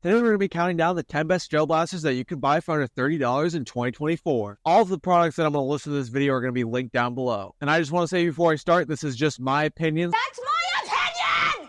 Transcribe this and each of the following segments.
Today we're going to be counting down the 10 best gel blasters that you can buy for under $30 in 2024. All of the products that I'm going to list in this video are going to be linked down below. And I just want to say before I start, this is just my opinion. That's my opinion!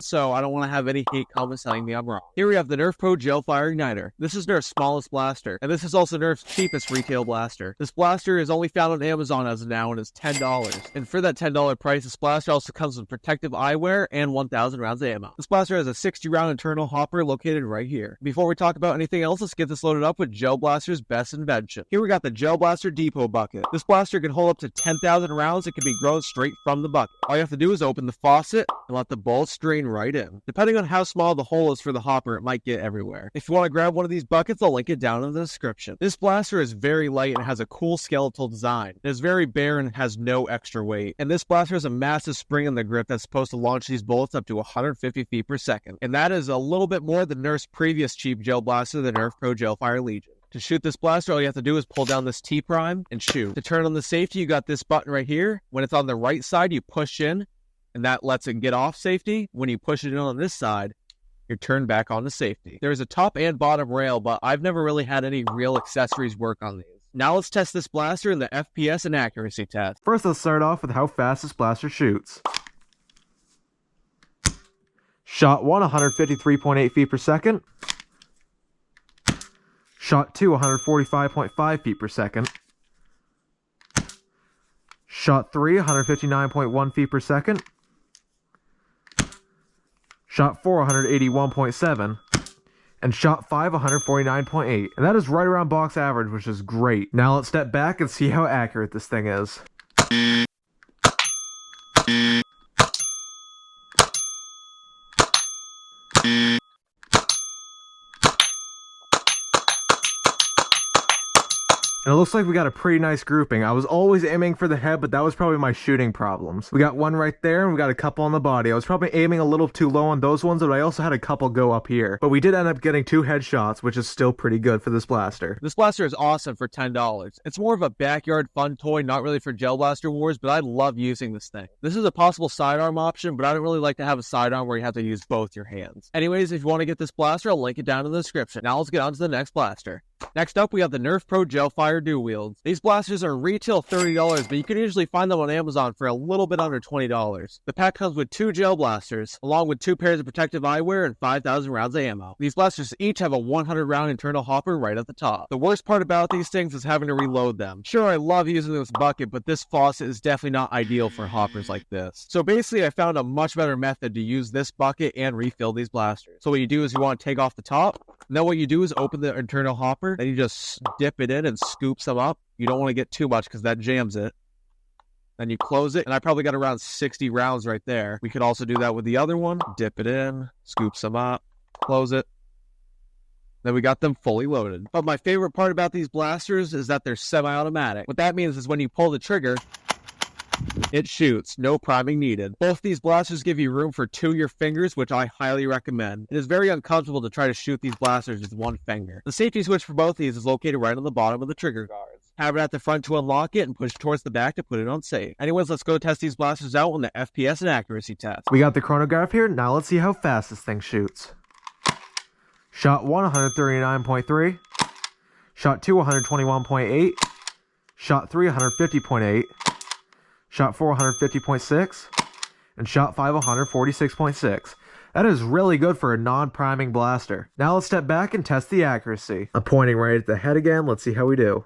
So I don't want to have any hate comments telling me I'm wrong. Here we have the Nerf Pro Gel Fire Igniter. This is Nerf's smallest blaster, and this is also Nerf's cheapest retail blaster. This blaster is only found on Amazon as of now and is $10. And for that $10 price, this blaster also comes with protective eyewear and 1,000 rounds of ammo. This blaster has a 60 round internal hopper located right here. Before we talk about anything else, let's get this loaded up with Gel Blaster's best invention. Here we got the Gel Blaster Depot Bucket. This blaster can hold up to 10,000 rounds and can be grown straight from the bucket. All you have to do is open the faucet and let the bullets drain right in. Depending on how small the hole is for the hopper, it might get everywhere. If you want to grab one of these buckets, I'll link it down in the description. This blaster is very light and has a cool skeletal design. It is very bare and has no extra weight. And this blaster has a massive spring in the grip that's supposed to launch these bullets up to 150 feet per second. And that is a little bit more than Nerf's previous cheap gel blaster, the Nerf Pro Gel Fire Legion. To shoot this blaster, all you have to do is pull down this T-prime and shoot. To turn on the safety, you got this button right here. When it's on the right side, you push in, and that lets it get off safety. When you push it in on this side, you're turned back on to safety. There's a top and bottom rail, but I've never really had any real accessories work on these. Now let's test this blaster in the FPS and accuracy test. First, let's start off with how fast this blaster shoots. Shot 1, 153.8 feet per second. Shot 2, 145.5 feet per second. Shot 3, 159.1 feet per second. Shot 4, 181.7. And shot 5, 149.8. And that is right around box average, which is great. Now let's step back and see how accurate this thing is. And it looks like we got a pretty nice grouping. I was always aiming for the head, but that was probably my shooting problems. We got one right there, and we got a couple on the body. I was probably aiming a little too low on those ones, but I also had a couple go up here. But we did end up getting 2 headshots, which is still pretty good for this blaster. This blaster is awesome for $10. It's more of a backyard fun toy, not really for Gel Blaster Wars, but I love using this thing. This is a possible sidearm option, but I don't really like to have a sidearm where you have to use both your hands. Anyways, if you want to get this blaster, I'll link it down in the description. Now let's get on to the next blaster. Next up, we have the Nerf Pro Gel Fire Dual Wields. These blasters are retail $30, but you can usually find them on Amazon for a little bit under $20. The pack comes with 2 gel blasters, along with 2 pairs of protective eyewear and 5,000 rounds of ammo. These blasters each have a 100 round internal hopper right at the top. The worst part about these things is having to reload them. Sure, I love using this bucket, but this faucet is definitely not ideal for hoppers like this. So basically, I found a much better method to use this bucket and refill these blasters. So what you do is you want to take off the top, and then what you do is open the internal hopper, then you just dip it in and scoop some up. You don't want to get too much because that jams it. Then you close it, and I probably got around 60 rounds right there. We could also do that with the other one. Dip it in, scoop some up, close it. Then we got them fully loaded. But my favorite part about these blasters is that they're semi-automatic. What that means is when you pull the trigger, it shoots, no priming needed. Both these blasters give you room for 2 of your fingers, which I highly recommend. It is very uncomfortable to try to shoot these blasters with 1 finger. The safety switch for both these is located right on the bottom of the trigger guards. Have it at the front to unlock it and push towards the back to put it on safe. Anyways, let's go test these blasters out on the FPS and accuracy test. We got the chronograph here, now let's see how fast this thing shoots. Shot 1, 139.3. Shot 2, 121.8. Shot 3, 150.8. Shot 4, 150.6. And shot 5, 146.6. That is really good for a non-priming blaster. Now let's step back and test the accuracy. I'm pointing right at the head again. Let's see how we do.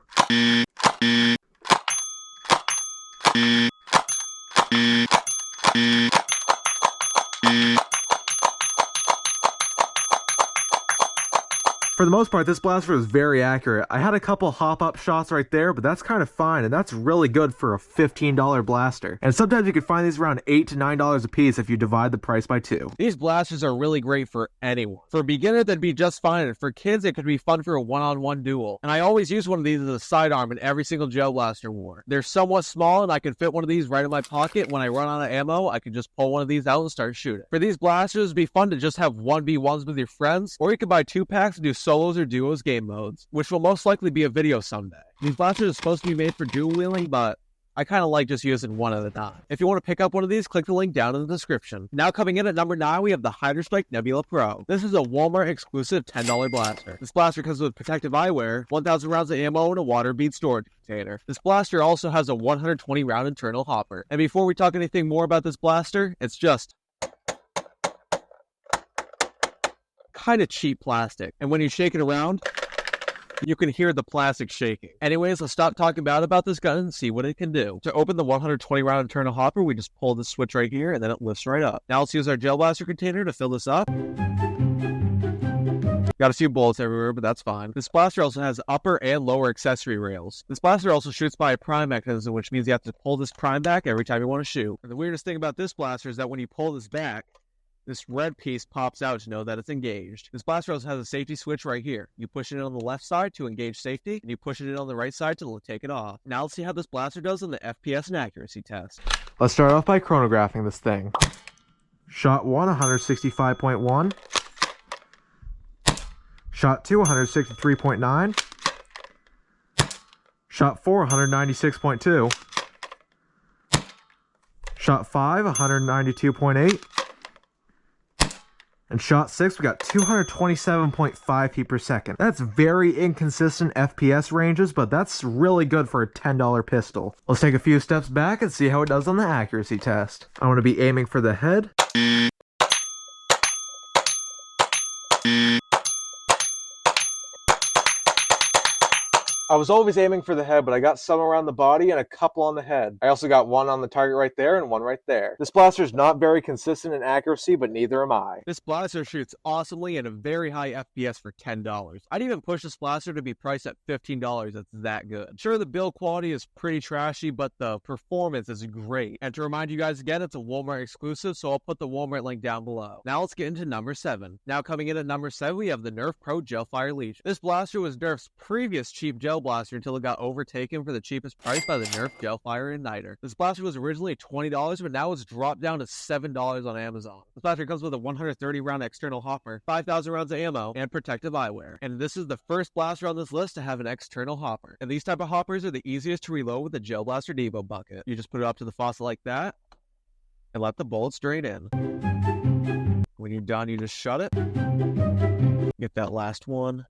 For the most part, this blaster was very accurate. I had a couple hop-up shots right there, but that's kind of fine, and that's really good for a $15 blaster. And sometimes you can find these around $8 to $9 a piece if you divide the price by 2. These blasters are really great for anyone. For a beginner, they'd be just fine, and for kids, it could be fun for a one-on-one duel. And I always use one of these as a sidearm in every single Gel Blaster war. They're somewhat small, and I can fit one of these right in my pocket. When I run out of ammo, I can just pull one of these out and start shooting. For these blasters, it'd be fun to just have 1v1s with your friends, or you could buy 2 packs and do solos or duos game modes, which will most likely be a video someday. These blasters are supposed to be made for dual wielding, but I kind of like just using one at a time. If you want to pick up one of these, click the link down in the description. Now coming in at number 9, we have the Hydraspike Nebula Pro. This is a Walmart exclusive $10 blaster. This blaster comes with protective eyewear, 1,000 rounds of ammo, and a water bead storage container. This blaster also has a 120 round internal hopper. And before we talk anything more about this blaster, it's just kind of cheap plastic. And when you shake it around, you can hear the plastic shaking. Anyways, let's stop talking about this gun and see what it can do. To open the 120 round internal hopper, we just pull this switch right here and then it lifts right up. Now let's use our gel blaster container to fill this up. Got a few bullets everywhere, but that's fine. This blaster also has upper and lower accessory rails. This blaster also shoots by a prime mechanism, which means you have to pull this prime back every time you want to shoot. And the weirdest thing about this blaster is that when you pull this back, this red piece pops out to know that it's engaged. This blaster also has a safety switch right here. You push it in on the left side to engage safety, and you push it in on the right side to take it off. Now let's see how this blaster does on the FPS and accuracy test. Let's start off by chronographing this thing. Shot 1, 165.1. Shot 2, 163.9. Shot 4, 196.2. Shot 5, 192.8. And shot 6, we got 227.5 feet per second. That's very inconsistent FPS ranges, but that's really good for a $10 pistol. Let's take a few steps back and see how it does on the accuracy test. I'm going to be aiming for the head. I was always aiming for the head, but I got some around the body and a couple on the head. I also got one on the target right there and one right there. This blaster is not very consistent in accuracy, but neither am I. This blaster shoots awesomely at a very high FPS for $10. I'd even push this blaster to be priced at $15. It's that good. Sure, the build quality is pretty trashy, but the performance is great. And to remind you guys again, it's a Walmart exclusive, so I'll put the Walmart link down below. Now let's get into number 7. Now coming in at number 7, we have the Nerf Pro Gelfire Legion. This blaster was Nerf's previous cheap gel blaster until it got overtaken for the cheapest price by the Nerf Gelfire Ignitor. This blaster was originally $20, but now it's dropped down to $7 on Amazon. This blaster comes with a 130 round external hopper, 5,000 rounds of ammo, and protective eyewear. And this is the first blaster on this list to have an external hopper. And these type of hoppers are the easiest to reload with the Gel Blaster Devo bucket. You just put it up to the faucet like that, and let the bullets drain in. When you're done, you just shut it. Get that last one.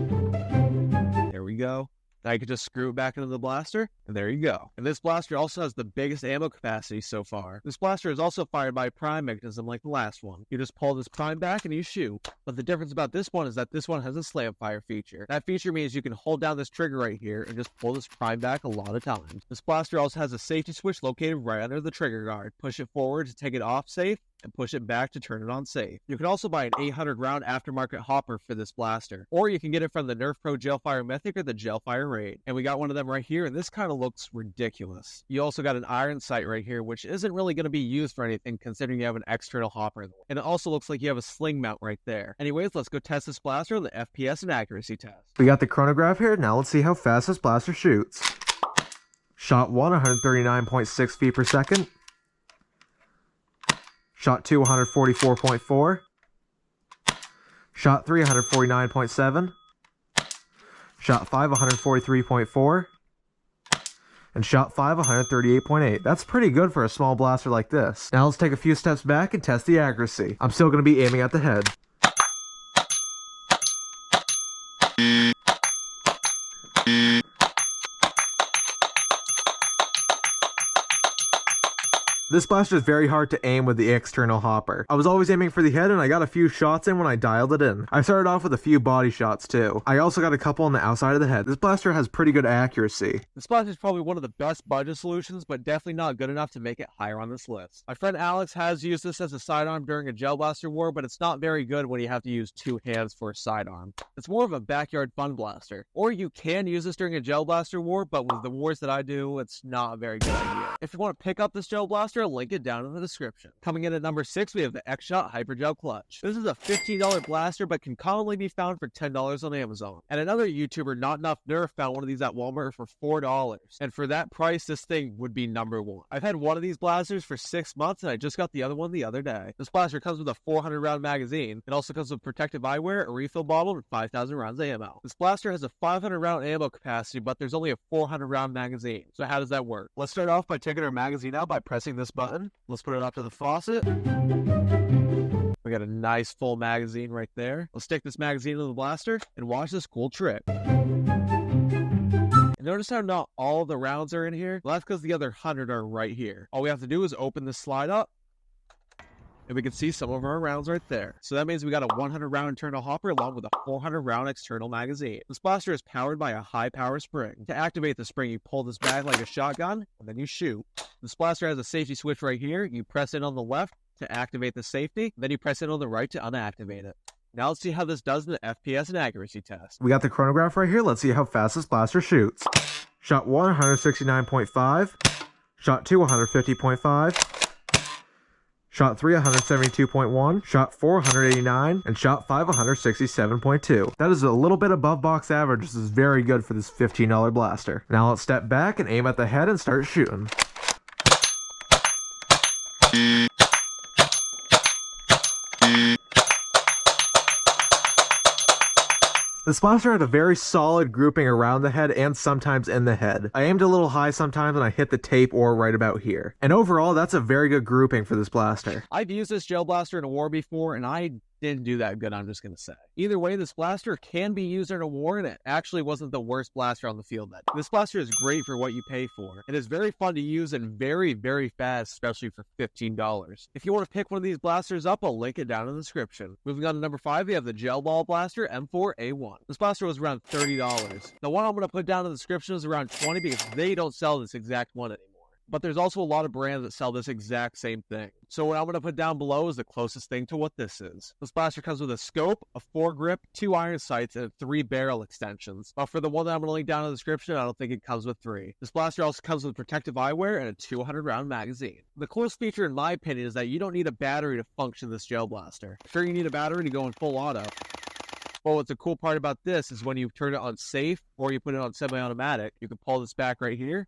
There we go. Now you can just screw it back into the blaster, and there you go. And this blaster also has the biggest ammo capacity so far. This blaster is also fired by a prime mechanism like the last one. You just pull this prime back and you shoot. But the difference about this one is that this one has a slam fire feature. That feature means you can hold down this trigger right here and just pull this prime back a lot of times. This blaster also has a safety switch located right under the trigger guard. Push it forward to take it off safe, and push it back to turn it on safe. You can also buy an 800 round aftermarket hopper for this blaster, or you can get it from the Nerf Pro Gelfire Mythic or the Gelfire Raid. And we got one of them right here, and this kind of looks ridiculous. You also got an iron sight right here, which isn't really going to be used for anything considering you have an external hopper. And it also looks like you have a sling mount right there. Anyways, let's go test this blaster on the FPS and accuracy test. We got the chronograph here, now let's see how fast this blaster shoots. Shot 1, 139.6 feet per second. Shot 2, 144.4. Shot 3, 149.7. Shot 5, 143.4. And shot 5, 138.8. That's pretty good for a small blaster like this. Now let's take a few steps back and test the accuracy. I'm still going to be aiming at the head. This blaster is very hard to aim with the external hopper. I was always aiming for the head and I got a few shots in when I dialed it in. I started off with a few body shots too. I also got a couple on the outside of the head. This blaster has pretty good accuracy. This blaster is probably one of the best budget solutions, but definitely not good enough to make it higher on this list. My friend Alex has used this as a sidearm during a gel blaster war, but it's not very good when you have to use two hands for a sidearm. It's more of a backyard fun blaster. Or you can use this during a gel blaster war, but with the wars that I do, it's not a very good idea. If you want to pick up this gel blaster, blaster, I'll link it down in the description. Coming in at number 6, we have the XShot Hypergel Clutch. This is a $15 blaster, but can commonly be found for $10 on Amazon. And another YouTuber, Not Enough Nerf, found one of these at Walmart for $4. And for that price, this thing would be number 1. I've had one of these blasters for 6 months, and I just got the other one the other day. This blaster comes with a 400 round magazine. It also comes with protective eyewear, a refill bottle, and 5,000 rounds of ammo. This blaster has a 500 round ammo capacity, but there's only a 400 round magazine. So how does that work? Let's start off by taking our magazine out by pressing this button. Let's put it up to the faucet. We got a nice full magazine right there. Let's stick this magazine in the blaster and watch this cool trick. And notice how not all of the rounds are in here? Well, that's because the other 100 are right here. All we have to do is open this slide up, and we can see some of our rounds right there. So that means we got a 100 round internal hopper along with a 400 round external magazine. This blaster is powered by a high power spring. To activate the spring, you pull this back like a shotgun, and then you shoot. This blaster has a safety switch right here. You press in on the left to activate the safety, then you press in on the right to unactivate it. Now let's see how this does in the FPS and accuracy test. We got the chronograph right here. Let's see how fast this blaster shoots. Shot 1, 169.5. Shot 2, 150.5. Shot 3, 172.1, shot 4, 189, and shot 5, 167.2. That is a little bit above box average. This is very good for this $15 blaster. Now let's step back and aim at the head and start shooting. This blaster had a very solid grouping around the head and sometimes in the head. I aimed a little high sometimes and I hit the tape or right about here. And overall, that's a very good grouping for this blaster. I've used this gel blaster in a war before, and I didn't do that good, I'm just going to say. Either way, this blaster can be used in a war, and it actually wasn't the worst blaster on the field that day. This blaster is great for what you pay for. It is very fun to use and very, very fast, especially for $15. If you want to pick one of these blasters up, I'll link it down in the description. Moving on to number 5, we have the Gelbee blaster M4A1. This blaster was around $30. The one I'm going to put down in the description is around $20 because they don't sell this exact one anymore. But there's also a lot of brands that sell this exact same thing. So what I'm going to put down below is the closest thing to what this is. This blaster comes with a scope, a foregrip, 2 iron sights, and 3 barrel extensions. But for the one that I'm going to link down in the description, I don't think it comes with 3. This blaster also comes with protective eyewear and a 200 round magazine. The coolest feature in my opinion is that you don't need a battery to function this gel blaster. Sure, you need a battery to go in full auto. Well, what's the cool part about this is when you turn it on safe or you put it on semi-automatic, you can pull this back right here.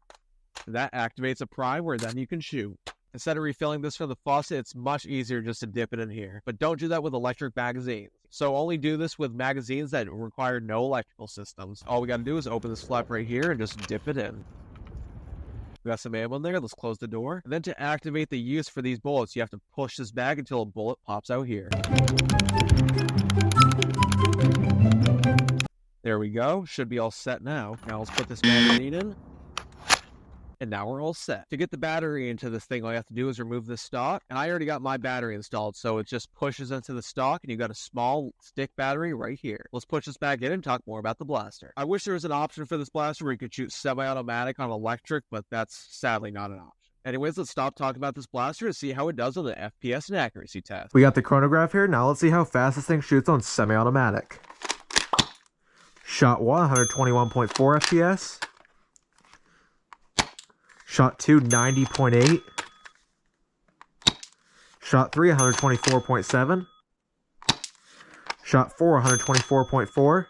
That activates a prime where then you can shoot. Instead of refilling this from the faucet, it's much easier just to dip it in here. But don't do that with electric magazines. So only do this with magazines that require no electrical systems. All we got to do is open this flap right here and just dip it in. We got some ammo in there. Let's close the door. And then to activate the use for these bullets, you have to push this back until a bullet pops out here. There we go. Should be all set now. Now let's put this magazine in. And now we're all set. To get the battery into this thing, all you have to do is remove the stock. And I already got my battery installed, so it just pushes into the stock, and you got a small stick battery right here. Let's push this back in and talk more about the blaster. I wish there was an option for this blaster where you could shoot semi-automatic on electric, but that's sadly not an option. Anyways, let's stop talking about this blaster and see how it does on the FPS and accuracy test. We got the chronograph here. Now let's see how fast this thing shoots on semi-automatic. Shot 1, 121.4 FPS. Shot 2, 90.8. Shot 3, 124.7. Shot 4, 124.4.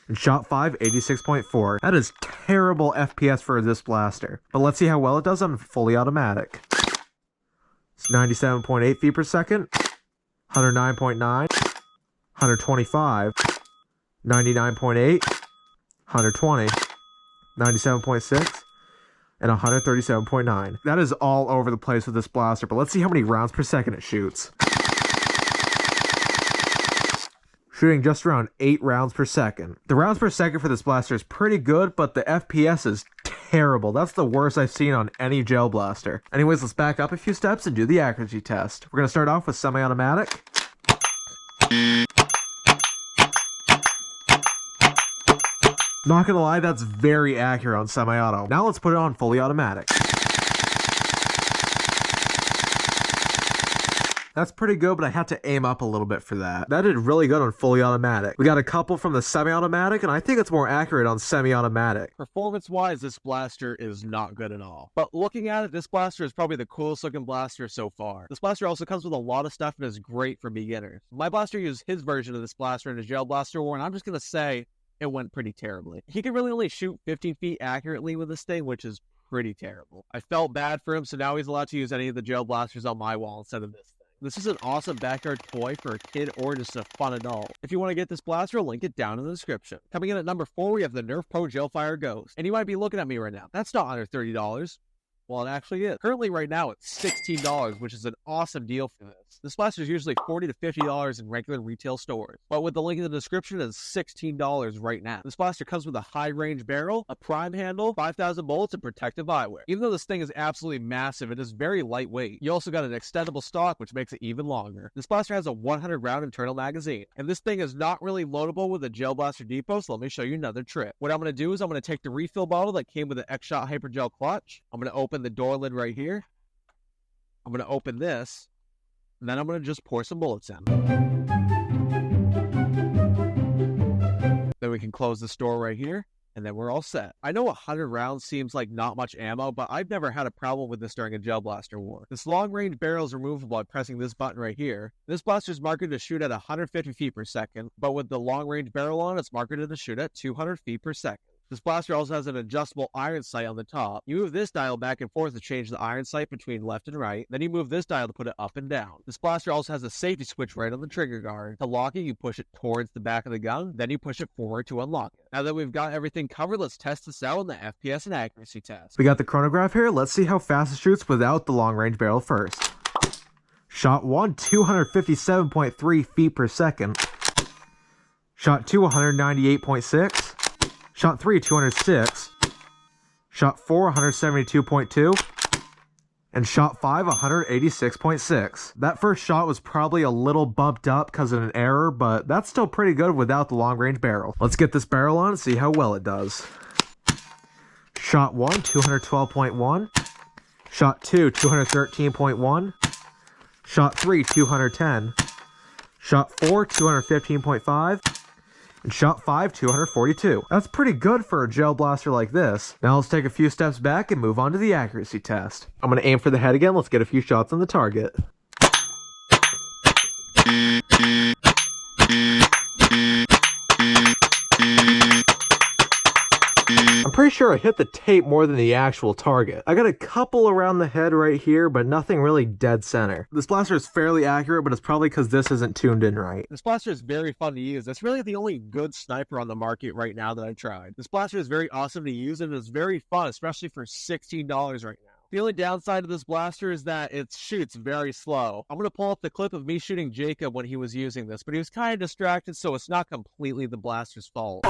And shot 5, 86.4. That is terrible FPS for this blaster. But let's see how well it does on fully automatic. It's 97.8 feet per second. 109.9. 125. 99.8. 120. 97.6. And 137.9. That is all over the place with this blaster, but let's see how many rounds per second it shoots. Shooting just around 8 rounds per second. The rounds per second for this blaster is pretty good, but the FPS is terrible. That's the worst I've seen on any gel blaster. Anyways, let's back up a few steps and do the accuracy test. We're going to start off with semi-automatic. Not gonna lie, that's very accurate on semi-auto. Now let's put it on fully automatic. That's pretty good, but I had to aim up a little bit for that. That did really good on fully automatic. We got a couple from the semi-automatic, and I think it's more accurate on semi-automatic. Performance-wise, this blaster is not good at all. But looking at it, this blaster is probably the coolest looking blaster so far. This blaster also comes with a lot of stuff and is great for beginners. My blaster used his version of this blaster in a Gel Blaster War, and I'm just going to say it went pretty terribly. He can really only shoot 15 feet accurately with this thing, which is pretty terrible. I felt bad for him, so now he's allowed to use any of the Gel Blasters on my wall instead of this thing. This is an awesome backyard toy for a kid or just a fun adult. If you want to get this blaster, I'll link it down in the description. Coming in at number 4, we have the Nerf Pro Gelfire Ghost. And you might be looking at me right now. That's not under $30. Well, it actually is. Currently, right now, it's $16, which is an awesome deal for this. This blaster is usually $40 to $50 in regular retail stores, but with the link in the description, it's $16 right now. This blaster comes with a high-range barrel, a prime handle, 5,000 bullets, and protective eyewear. Even though this thing is absolutely massive, it is very lightweight. You also got an extendable stock, which makes it even longer. This blaster has a 100-round internal magazine, and this thing is not really loadable with a Gel Blaster Depot, so let me show you another trick. What I'm going to do is I'm going to take the refill bottle that came with the XShot Hypergel clutch. I'm going to open the door lid right here. I'm going to open this, and then I'm going to just pour some bullets in. Then we can close the door right here, and then we're all set. I know 100 rounds seems like not much ammo, but I've never had a problem with this during a Gel Blaster War. This long-range barrel is removable by pressing this button right here. This blaster is marketed to shoot at 150 feet per second, but with the long-range barrel on, it's marketed to shoot at 200 feet per second. This blaster also has an adjustable iron sight on the top. You move this dial back and forth to change the iron sight between left and right. Then you move this dial to put it up and down. This blaster also has a safety switch right on the trigger guard. To lock it, you push it towards the back of the gun, then you push it forward to unlock it. Now that we've got everything covered, let's test this out in the FPS and accuracy test. We got the chronograph here. Let's see how fast it shoots without the long-range barrel first. Shot 1, 257.3 feet per second. Shot 2, 198.6. Shot 3, 206. Shot 4, 172.2. And shot 5, 186.6. That first shot was probably a little bumped up because of an error, but that's still pretty good without the long-range barrel. Let's get this barrel on and see how well it does. Shot 1, 212.1. Shot 2, 213.1. Shot 3, 210. Shot 4, 215.5. And shot 5, 242. That's pretty good for a gel blaster like this. Now let's take a few steps back and move on to the accuracy test. I'm going to aim for the head again. Let's get a few shots on the target. I'm pretty sure I hit the tape more than the actual target. I got a couple around the head right here, but nothing really dead center. This blaster is fairly accurate, but it's probably because this isn't tuned in right. This blaster is very fun to use. It's really the only good sniper on the market right now that I've tried. This blaster is very awesome to use and it's very fun, especially for $16 right now. The only downside of this blaster is that it shoots very slow. I'm going to pull up the clip of me shooting Jacob when he was using this, but he was kind of distracted, so it's not completely the blaster's fault.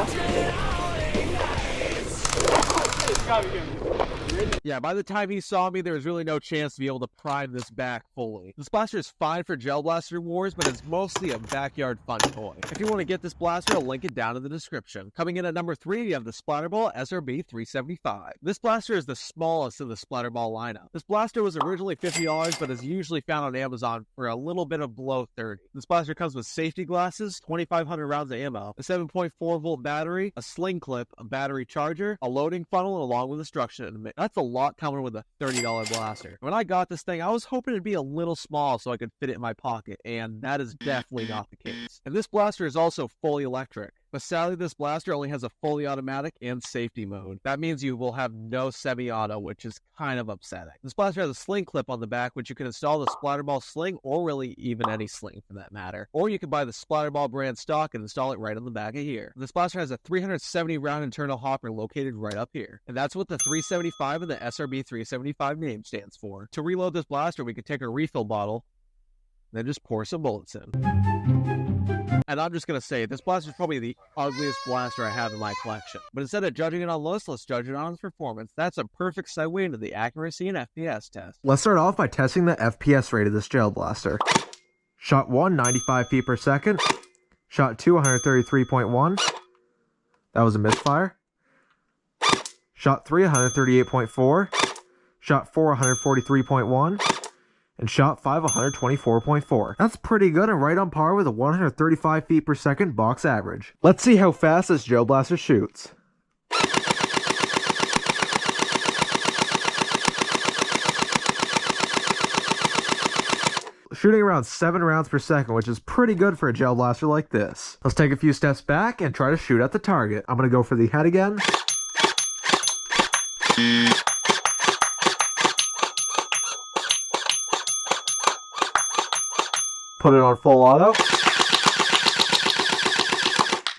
Yeah, by the time he saw me, there was really no chance to be able to prime this back fully. This blaster is fine for Gel Blaster Wars, but it's mostly a backyard fun toy. If you want to get this blaster, I'll link it down in the description. Coming in at number 3, you have the SplatRBall SRB375. This blaster is the smallest of the SplatRBall lineup. This blaster was originally $50, but is usually found on Amazon for a little bit of below $30. This blaster comes with safety glasses, 2,500 rounds of ammo, a 7.4 volt battery, a sling clip, a battery charger, a loading funnel, along with instruction. That's a lot coming with a $30 blaster. When I got this thing, I was hoping it'd be a little small so I could fit it in my pocket, and that is definitely not the case. And this blaster is also fully electric. But sadly, this blaster only has a fully automatic and safety mode. That means you will have no semi-auto, which is kind of upsetting. This blaster has a sling clip on the back, which you can install the SplatRBall sling, or really even any sling for that matter. Or you can buy the SplatRBall brand stock and install it right on the back of here. This blaster has a 370 round internal hopper located right up here. And that's what the 375 and the SRB375 name stands for. To reload this blaster, we could take a refill bottle, and then just pour some bullets in. And I'm just going to say, this blaster is probably the ugliest blaster I have in my collection. But instead of judging it on looks, let's judge it on its performance. That's a perfect segue into the accuracy and FPS test. Let's start off by testing the FPS rate of this gel blaster. Shot 1, 95 feet per second. Shot 2, 133.1. That was a misfire. Shot 3, 138.4. Shot 4, 143.1. and shot 5 124.4. That's pretty good and right on par with a 135 feet per second box average. Let's see how fast this Gel Blaster shoots. Shooting around 7 rounds per second, which is pretty good for a Gel Blaster like this. Let's take a few steps back and try to shoot at the target. I'm going to go for the head again. Put it on full auto.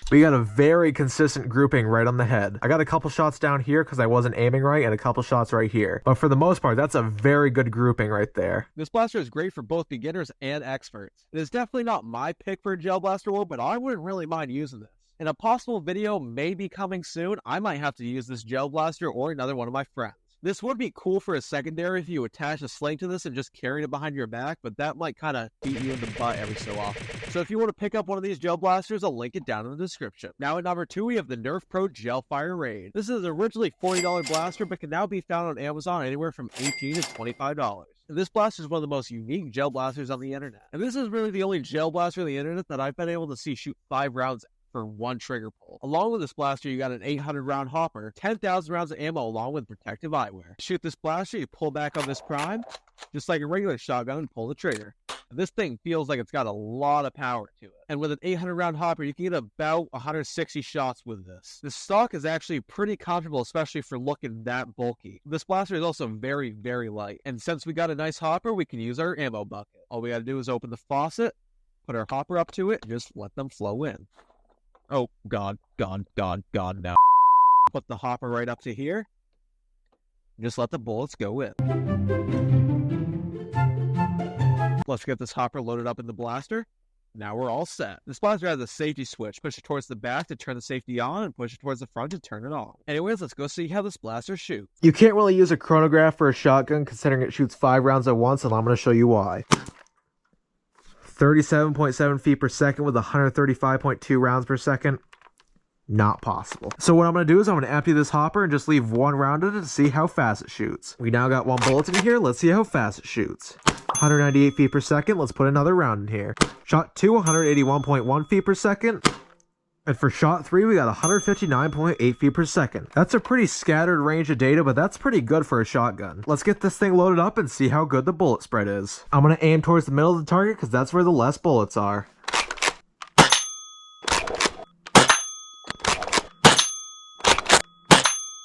We got a very consistent grouping right on the head. I got a couple shots down here because I wasn't aiming right and a couple shots right here. But for the most part, that's a very good grouping right there. This blaster is great for both beginners and experts. It is definitely not my pick for a Gel Blaster war, but I wouldn't really mind using this. In a possible video maybe coming soon, I might have to use this Gel Blaster or another one of my friends. This would be cool for a secondary if you attach a sling to this and just carry it behind your back, but that might kind of beat you in the butt every so often. So if you want to pick up one of these Gel Blasters, I'll link it down in the description. Now at number 2, we have the Nerf Pro Gel Fire Raid. This is originally a $40 blaster, but can now be found on Amazon anywhere from $18 to $25. And this blaster is one of the most unique gel blasters on the internet. And this is really the only gel blaster on the internet that I've been able to see shoot 5 rounds for one trigger pull. Along with this blaster, you got an 800 round hopper, 10,000 rounds of ammo along with protective eyewear. Shoot this blaster, you pull back on this prime, just like a regular shotgun, and pull the trigger. And this thing feels like it's got a lot of power to it. And with an 800 round hopper, you can get about 160 shots with this. This stock is actually pretty comfortable, especially for looking that bulky. This blaster is also very, very light. And since we got a nice hopper, we can use our ammo bucket. All we gotta do is open the faucet, put our hopper up to it, and just let them flow in. Oh, God, now. Put the hopper right up to here. Just let the bullets go in. Let's get this hopper loaded up in the blaster. Now we're all set. This blaster has a safety switch. Push it towards the back to turn the safety on, and push it towards the front to turn it off. Anyways, let's go see how this blaster shoots. You can't really use a chronograph for a shotgun considering it shoots 5 rounds at once, and I'm going to show you why. 37.7 feet per second with 135.2 rounds per second. Not possible. So what I'm going to do is I'm going to empty this hopper and just leave 1 round in it to see how fast it shoots. We now got 1 bullet in here. Let's see how fast it shoots. 198 feet per second. Let's put another round in here. Shot 2, 181.1 feet per second. And for shot 3, we got 159.8 feet per second. That's a pretty scattered range of data, but that's pretty good for a shotgun. Let's get this thing loaded up and see how good the bullet spread is. I'm going to aim towards the middle of the target because that's where the less bullets are.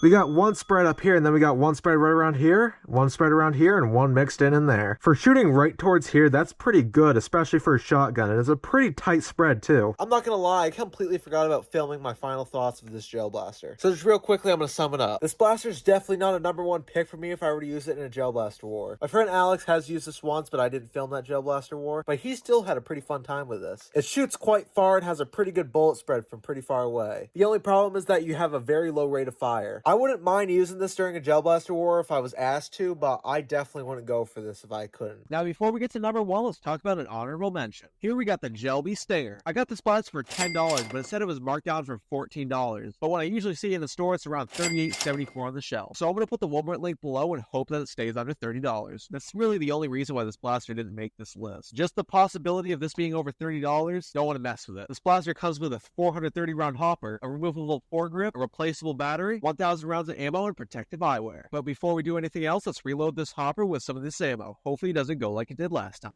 We got 1 spread up here, and then we got 1 spread right around here, 1 spread around here, and 1 mixed in there. For shooting right towards here, that's pretty good, especially for a shotgun, and it's a pretty tight spread too. I'm not gonna lie, I completely forgot about filming my final thoughts of this gel blaster. So just real quickly, I'm gonna sum it up. This blaster is definitely not a #1 pick for me if I were to use it in a gel blaster war. My friend Alex has used this once, but I didn't film that gel blaster war, but he still had a pretty fun time with this. It shoots quite far and has a pretty good bullet spread from pretty far away. The only problem is that you have a very low rate of fire. I wouldn't mind using this during a gel blaster war if I was asked to, but I definitely wouldn't go for this if I couldn't. Now before we get to #1, let's talk about an honorable mention. Here we got the Gelbee Stinger. I got this blaster for $10, but it said it was marked down for $14. But what I usually see in the store, it's around $38.74 on the shelf. So I'm going to put the Walmart link below and hope that it stays under $30. That's really the only reason why this blaster didn't make this list. Just the possibility of this being over $30, don't want to mess with it. This blaster comes with a 430 round hopper, a removable foregrip, a replaceable battery, 1,000 rounds of ammo, and protective eyewear. But before we do anything else, let's reload this hopper with some of this ammo. Hopefully it doesn't go like it did last time.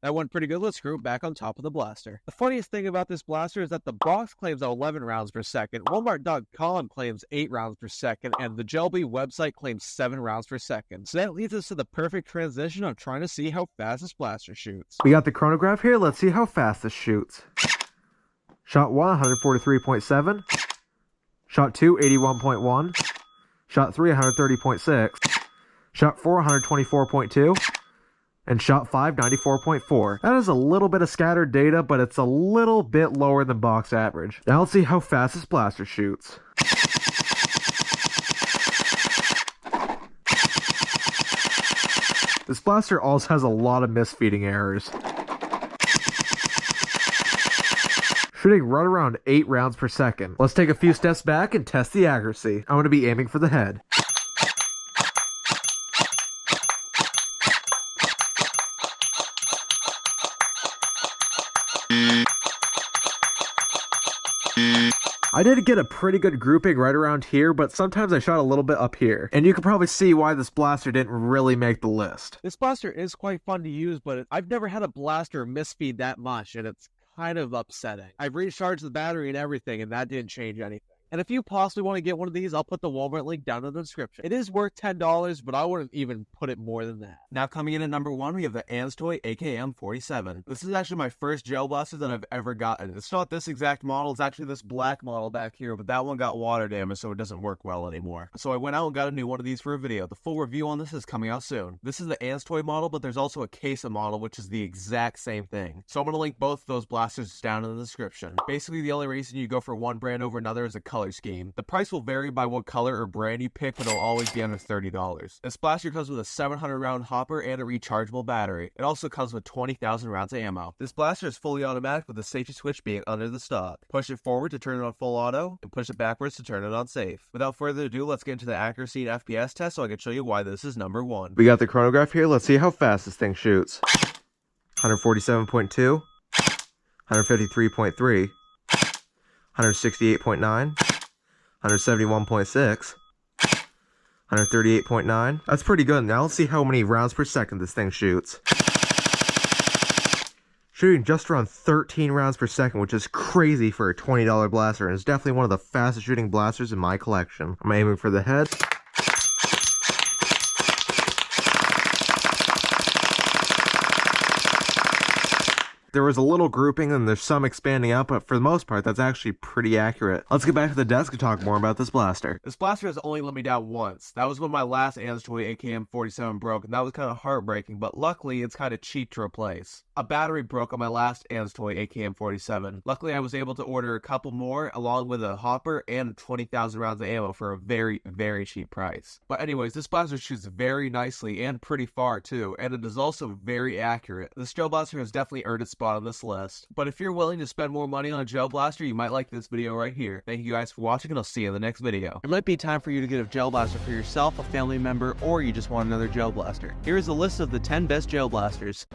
That went pretty good. Let's screw it back on top of the blaster. The funniest thing about this blaster is that the box claims 11 rounds per second, Walmart.com claims 8 rounds per second, and the Gelbee website claims 7 rounds per second. So that leads us to the perfect transition of trying to see how fast this blaster shoots. We got the chronograph here. Let's see how fast this shoots. Shot 1, 143.7. Shot 2, 81.1. Shot 3, 130.6. Shot 4, 124.2. And shot 5, 94.4. That is a little bit of scattered data, but it's a little bit lower than box average. Now let's see how fast this blaster shoots. This blaster also has a lot of misfeeding errors. Shooting right around 8 rounds per second. Let's take a few steps back and test the accuracy. I'm going to be aiming for the head. I did get a pretty good grouping right around here, but sometimes I shot a little bit up here. And you can probably see why this blaster didn't really make the list. This blaster is quite fun to use, but I've never had a blaster misfeed that much, and it's kind of upsetting. I've recharged the battery and everything, and that didn't change anything. And if you possibly want to get one of these, I'll put the Walmart link down in the description. It is worth $10, but I wouldn't even put it more than that. Now coming in at number 1, we have the Anstoy AKM47. This is actually my first gel blaster that I've ever gotten. It's not this exact model, it's actually this black model back here, but that one got water damage, so it doesn't work well anymore. So I went out and got a new one of these for a video. The full review on this is coming out soon. This is the Anstoy model, but there's also a Case model, which is the exact same thing. So I'm going to link both of those blasters down in the description. Basically, the only reason you go for one brand over another is a color scheme. The price will vary by what color or brand you pick, but it'll always be under $30. This blaster comes with a 700 round hopper and a rechargeable battery. It also comes with 20,000 rounds of ammo. This blaster is fully automatic with the safety switch being under the stock. Push it forward to turn it on full auto, and push it backwards to turn it on safe. Without further ado, let's get into the accuracy and FPS test so I can show you why this is number 1. We got the chronograph here. Let's see how fast this thing shoots. 147.2, 153.3, 168.9, 171.6, 138.9. That's pretty good. Now let's see how many rounds per second this thing shoots. Shooting just around 13 rounds per second, which is crazy for a $20 blaster, and it's definitely one of the fastest shooting blasters in my collection. I'm aiming for the head. There was a little grouping and there's some expanding out, but for the most part, that's actually pretty accurate. Let's get back to the desk and talk more about this blaster. This blaster has only let me down once. That was when my last Anstoy AKM47 broke, and that was kind of heartbreaking, but luckily it's kind of cheap to replace. A battery broke on my last Anstoy AKM47. Luckily, I was able to order a couple more, along with a hopper and 20,000 rounds of ammo for a very, very cheap price. But anyways, this blaster shoots very nicely and pretty far too, and it is also very accurate. This gel blaster has definitely earned its spot on this list. But if you're willing to spend more money on a gel blaster, you might like this video right here. Thank you guys for watching, and I'll see you in the next video. It might be time for you to get a gel blaster for yourself, a family member, or you just want another gel blaster. Here is a list of the 10 best gel blasters.